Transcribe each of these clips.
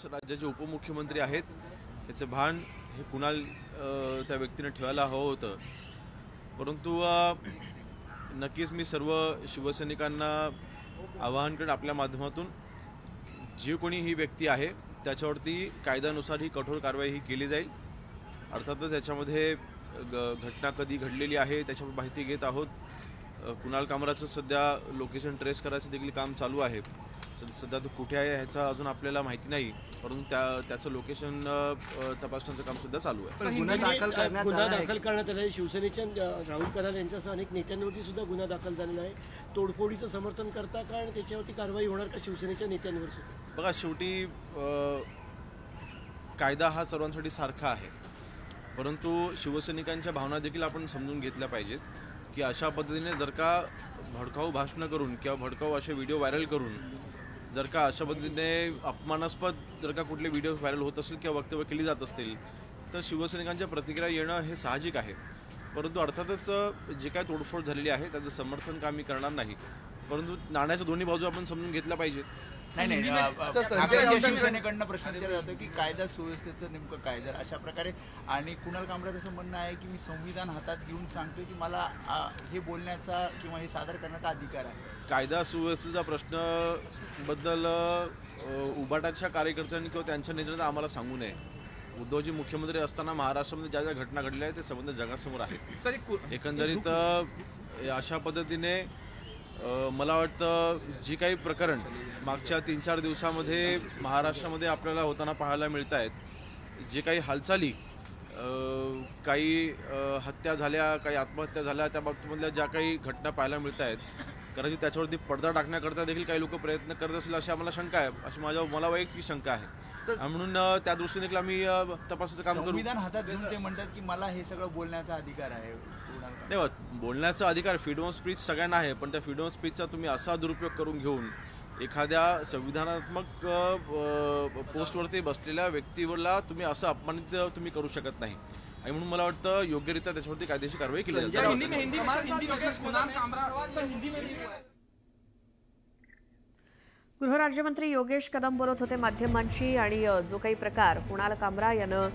राज्याचे उपमुख्यमंत्री आहेत याचे भान हे कुणाल त्या व्यक्तीने ठेवायला हवं होतं। परंतु नक्कीच मी सर्व शिवसैनिकांना आवाहन करेन आपल्या माध्यमातून जी कोणी ही व्यक्ती आहे त्याच्यावरती कायद्यानुसार ही कठोर कारवाई ही केली जाईल। अर्थातच याच्यामध्ये घटना कधी घडलेली आहे त्याच्यावर माहिती घेत आहोत। कुणाल कामराचं सध्या लोकेशन ट्रेस करायचं देखील काम चालू आहे। सध्या तो कुठे आहे ह्याचा अजून आपल्याला माहिती नाही, परंतु त्याचं लोकेशन तपासण्याचं काम सुद्धा चालू आहे। गुन्हा दाखल करण्यात आला आहे। शिवसेनेच्या राहुल कराड यांच्यासह अनेक नेत्यांवरती सुद्धा गुन्हा दाखल झालेला आहे। तोडफोडीचं समर्थन करता का आणि त्याच्यावरती कारवाई होणार का शिवसेनेच्या नेत्यांवर सुद्धा? बघा, शेवटी कायदा हा सर्वांसाठी सारखा आहे, परंतु शिवसैनिकांच्या भावना देखील आपण समजून घेतल्या पाहिजेत की अशा पद्धतीने जर का भडकाऊ भाषणं करून किंवा भडकाऊ असे व्हिडिओ व्हायरल करून जर का अशा पद्धतीने अपमानास्पद जर का कुठले व्हिडिओ व्हायरल होत असतील किंवा वक्तव्य केली जात असतील तर शिवसैनिकांच्या प्रतिक्रिया येणं हे साहजिक आहे। परंतु अर्थातच जे काय तोडफोड झालेली आहे त्याचं समर्थन का आम्ही करणार नाही, परंतु नाण्याच्या दोन्ही बाजू आपण समजून घेतल्या पाहिजेत। शिवसेनेकडनं प्रश्न विचारला जातो की कायदा सुव्यवस्थेचं नेमकं काय जर अशा प्रकारे, आणि कुणाल कामराचं असं म्हणणं आहे की मी संविधान हातात घेऊन सांगतोय की मला हे बोलण्याचा किंवा हे सादर करण्याचा अधिकार आहे। कायदा सुव्यवस्थेचा प्रश्न बद्दल उभाटाच्या कार्यकर्त्यांनी किंवा त्यांच्या नेत्यांनी आम्हाला सांगू नये। उद्धवजी मुख्यमंत्री असताना महाराष्ट्रामध्ये ज्या ज्या घटना घडल्या आहेत ते संबंध जगासमोर आहेत। एकंदरीत अशा पद्धतीने मला वाटतं जी काही प्रकरण मागच्या 3-4 दिवसामध्ये महाराष्ट्रामध्ये आपल्याला होताना पाहायला मिळत आहेत, जे काही हालचाली काही हत्या झाल्या, काही आत्महत्या झाल्या, त्या बाबतीमधल्या ज्या काही घटना पाहायला मिळत आहेत, कदाचित त्याच्यावरती पडदा टाकण्याकरता देखील काही लोक प्रयत्न करत असतील अशी आम्हाला शंका आहे, अशी मला वैयक्तिक शंका आहे। म्हणून त्या दृष्टीने देखील आम्ही तपासाचं काम करू। संविधान हातात घेऊन ते म्हणतात की मला हे सगळं बोलण्याचा अधिकार आहे। नाही, बोलण्याचा अधिकार फ्रीडम ऑफ स्पीच सगळ्यांना आहे, पण त्या फ्रीडम ऑफ स्पीचचा तुम्ही असा दुरुपयोग करून घेऊन एखाद्या संविधानात्मक पोस्टवरती बसलेल्या व्यक्तीवरला तुम्ही असं अपमानित तुम्ही करू शकत नाही, आणि म्हणून मला वाटतं योग्यरित्या त्याच्यावरती कायदेशीर कारवाई केली जाईल। गृहराज्यमंत्री योगेश कदम बोलत होते माध्यमांशी, आणि जो काही प्रकार कुणाल कामरा यानं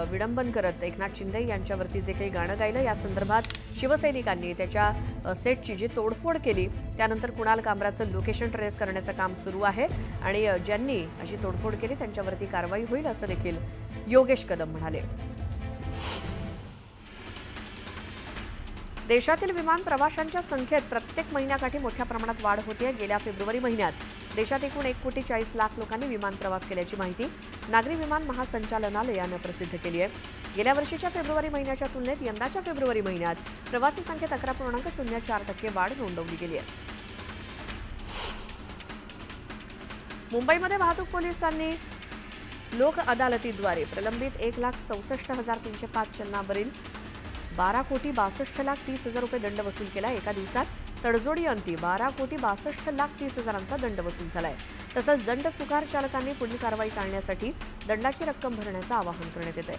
विडंबन करत एकनाथ शिंदे यांच्यावरती जे काही गाणं गायलं या संदर्भात शिवसैनिकांनी त्याच्या सेटची जी तोडफोड केली त्यानंतर कुणाल कामराचं लोकेशन ट्रेस करण्याचं काम सुरू आहे, आणि ज्यांनी अशी तोडफोड केली त्यांच्यावरती कारवाई होईल असं देखील योगेश कदम म्हणाले। देशातील विमान प्रवाशांच्या संख्येत प्रत्येक महिन्याकाठी मोठ्या प्रमाणात वाढ होते। गेल्या फेब्रुवारी महिन्यात देशात एकूण 1,40,00,000 लोकांनी विमान प्रवास केल्याची माहिती नागरी विमान महासंचालनालयानं प्रसिद्ध केली आहे। गेल्या वर्षीच्या फेब्रुवारी महिन्याच्या तुलनेत यंदाच्या फेब्रुवारी महिन्यात प्रवासी संख्येत 11.04% वाढ नोंदवली गेली आहे। मुंबईमध्ये वाहतूक पोलिसांनी लोक अदालतीद्वारे प्रलंबित 1,64,305 चलनावरील 12,62,30,00,000 रुपये दंड वसूल केला। एका दिवसात तडजोडी अंती 12,62,30,00,000चा दंड वसूल झालाय। तसंच दंड चुकार चालकांनी पुढील कारवाई टाळण्यासाठी दंडाची रक्कम भरण्याचं आवाहन करण्यात येत आहे।